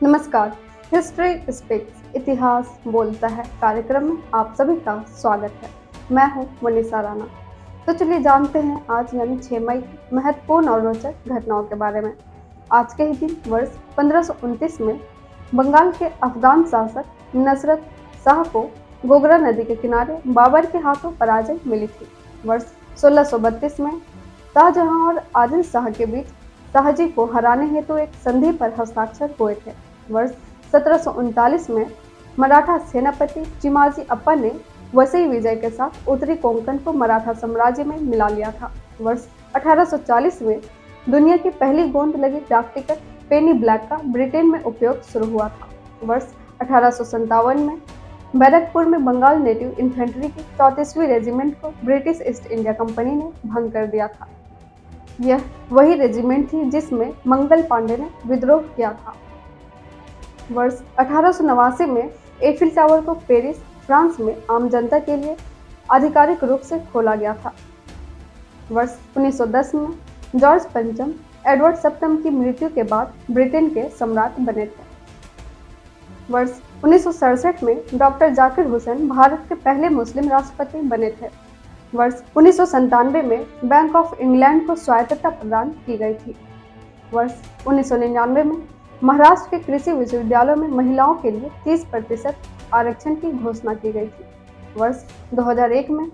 नमस्कार। History speaks इतिहास बोलता है कार्यक्रम में आप सभी का स्वागत है। मैं हूं मनीषा राणा। तो चलिए जानते हैं आज यानी 6 मई की महत्वपूर्ण और रोचक घटनाओं के बारे में। आज के ही दिन वर्ष 1529 में बंगाल के अफगान शासक नसरत शाह को गोगरा नदी के किनारे बाबर के हाथों पराजय मिली थी। वर्ष 1632 में शाहजहां और आदिल शाह के बीच शाहजी को हराने हेतु एक संधि पर हस्ताक्षर हुए थे। वर्ष 1739 में मराठा सेनापति चिमाजी अप्पा ने वसई विजय के साथ उत्तरी कोंकण को मराठा साम्राज्य में मिला लिया था। वर्ष 1840 में दुनिया की पहली गोंद लगी डाक टिकट पेनी ब्लैक का ब्रिटेन में उपयोग शुरू हुआ था। वर्ष 1857 में बैरकपुर में बंगाल नेटिव इन्फेंट्री की 34वीं रेजिमेंट को ब्रिटिश ईस्ट इंडिया कंपनी ने भंग कर दिया था। यह वही रेजिमेंट थी जिसमें मंगल पांडे ने विद्रोह किया था। वर्ष 1889 में एफिल टावर को पेरिस, फ्रांस में आम जनता के लिए आधिकारिक रूप से खोला गया था। वर्ष 1910 में जॉर्ज पंचम एडवर्ड सप्तम की मृत्यु के बाद ब्रिटेन के सम्राट बने थे। वर्ष 1967 में डॉक्टर जाकिर हुसैन भारत के पहले मुस्लिम राष्ट्रपति बने थे। वर्ष 1997 में बैंक ऑफ इंग्लैंड को स्वायत्तता प्रदान की गई थी। वर्ष 1999 में महाराष्ट्र के कृषि विश्वविद्यालयों में महिलाओं के लिए 30% आरक्षण की घोषणा की गई थी। वर्ष 2001 में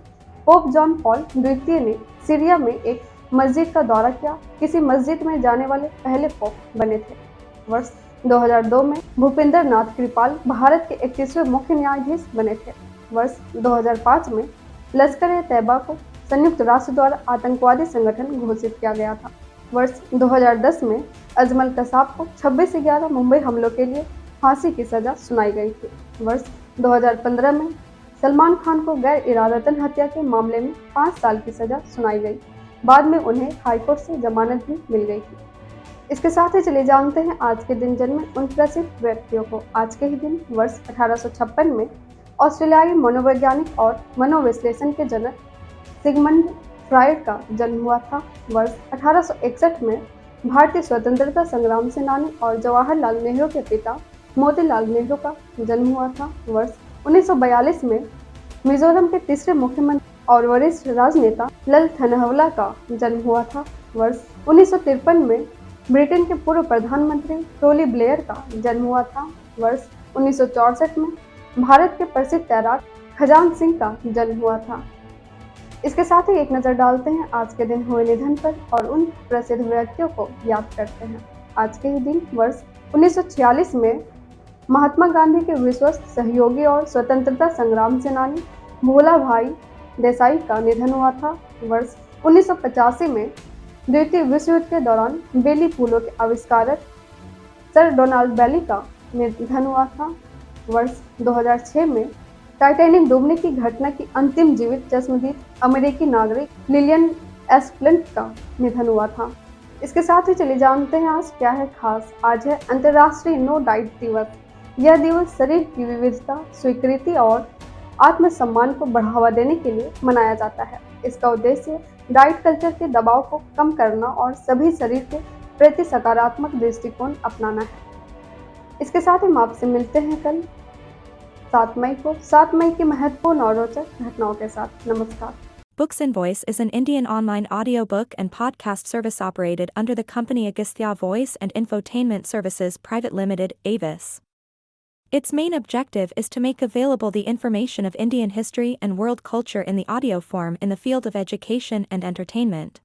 पोप जॉन पॉल द्वितीय ने सीरिया में एक मस्जिद का दौरा किया, किसी मस्जिद में जाने वाले पहले पोप बने थे। वर्ष 2002 में भूपेंद्र नाथ कृपाल भारत के 31वें मुख्य न्यायाधीश बने थे। वर्ष 2005 में लश्कर-ए-तैयबा को संयुक्त राष्ट्र द्वारा आतंकवादी संगठन घोषित किया गया था। वर्ष 2010 में अजमल कसाब को 26/11 मुंबई हमलों के लिए फांसी की सजा सुनाई गई थी। वर्ष 2015 में सलमान खान को गैर इरादतन हत्या के मामले में 5 साल की सजा सुनाई गई। बाद में उन्हें हाईकोर्ट से जमानत भी मिल गई थी। इसके साथ ही चलिए जानते हैं आज के दिन जन्मे उन प्रसिद्ध व्यक्तियों को। आज के ही दिन वर्ष 1856 में ऑस्ट्रेलियाई मनोवैज्ञानिक और मनोविश्लेषण के जनक सिगमंड फ्रायड का जन्म हुआ था। वर्ष 1861 में भारतीय स्वतंत्रता संग्राम सेनानी और जवाहरलाल नेहरू के पिता मोतीलाल नेहरू का जन्म हुआ था। वर्ष 1942 में मिजोरम के तीसरे मुख्यमंत्री और वरिष्ठ राजनेता ललथनहवला का जन्म हुआ था। वर्ष 1953 में ब्रिटेन के पूर्व प्रधानमंत्री टोनी ब्लेयर का जन्म हुआ था। वर्ष 1964 में भारत के प्रसिद्ध तैराक खजान सिंह का जन्म हुआ था। इसके साथ ही एक नज़र डालते हैं आज के दिन हुए निधन पर और उन प्रसिद्ध व्यक्तियों को याद करते हैं। आज के ही दिन वर्ष 1946 में महात्मा गांधी के विश्वस्त सहयोगी और स्वतंत्रता संग्राम सेनानी भोला भाई देसाई का निधन हुआ था। वर्ष 1985 में द्वितीय विश्व युद्ध के दौरान बेली फूलों के आविष्कारक सर डोनाल्ड बेली का निधन हुआ था। वर्ष 2006 में टाइटैनिक डूबने की घटना की अंतिम जीवित चश्मदीद अमेरिकी नागरिक लिलियन एस फ्लिंट का निधन हुआ था। इसके साथ ही चलिए जानते हैं आज क्या है खास। आज है अंतर्राष्ट्रीय नो डाइट दिवस। यह दिवस शरीर की विविधता, स्वीकृति और आत्मसम्मान को बढ़ावा देने के लिए मनाया जाता है। इसका उद्देश्य डाइट कल्चर के दबाव को कम करना और सभी शरीर के प्रति सकारात्मक दृष्टिकोण अपनाना है। इसके साथ ही हम आपसे मिलते हैं कल 7 मई को 7 मई की महत्वपूर्ण और रोचक घटनाओं के साथ। नमस्कार। Books and Voice is an Indian online audiobook and podcast service operated under the company Agastya Voice and Infotainment Services Private Limited, Avis. Its main objective is to make available the information of Indian history and world culture in the audio form in the field of education and entertainment.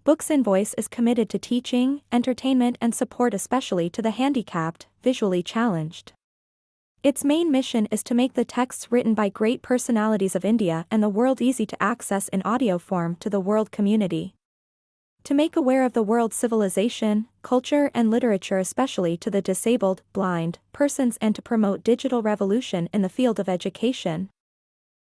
Books and Voice is committed to teaching, entertainment and support especially to the handicapped, visually challenged. Its main mission is to make the texts written by great personalities of India and the world easy to access in audio form to the world community. To make aware of the world's civilization, culture and literature especially to the disabled, blind, persons and to promote digital revolution in the field of education.